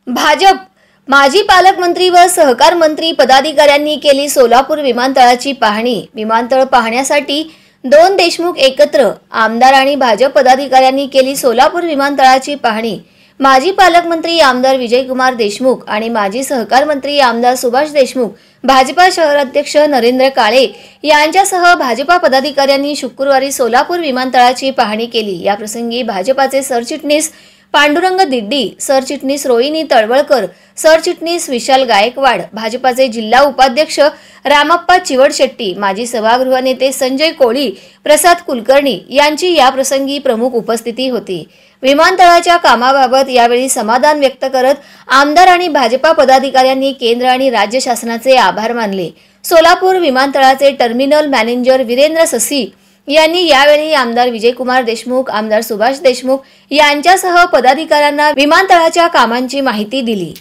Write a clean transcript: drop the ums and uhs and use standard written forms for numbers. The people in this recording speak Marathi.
भाजप माजी पालकमंत्री व सहकार मंत्री पदाधिकाऱ्यांनी केली सोलापूर विमानतळाची पाहणी। विमानतळ पाहण्यासाठी 2 देशमुख एकत्र आमदार आणि भाजप पदाधिकाऱ्यांनी केली सोलापूर विमानतळाची पाहणी। माजी पालकमंत्री आमदार विजयकुमार देशमुख आणि माजी सहकार मंत्री आमदार सुभाष देशमुख, भाजपा शहराध्यक्ष नरेंद्र काळे यांच्यासह भाजपा पदाधिकाऱ्यांनी शुक्रवारी सोलापूर विमानतळाची पाहणी केली। या प्रसंगी भाजपाचे सरचिटणीस पांडुरंग दिड्डी, सरचिटणीस रोहिणी तळवळकर, सरचिटणीस विशाल गायकवाड, भाजपाचे जिल्हा उपाध्यक्ष रामप्पा चिवडशेट्टी, माजी सभागृह नेते संजय कोळी, प्रसाद कुलकर्णी यांची या प्रसंगी प्रमुख उपस्थिती होती। विमानतळाच्या कामाबाबत यावेळी समाधान व्यक्त करत आमदार आणि भाजपा पदाधिकाऱ्यांनी केंद्र आणि राज्य शासनाचे आभार मानले। सोलापूर विमानतळाचे टर्मिनल मॅनेजर वीरेंद्र ससी यांनी यावेळी आमदार विजयकुमार देशमुख, आमदार सुभाष देशमुख यांच्यासह पदाधिकाऱ्यांना विमानतळाच्या कामांची माहिती दिली।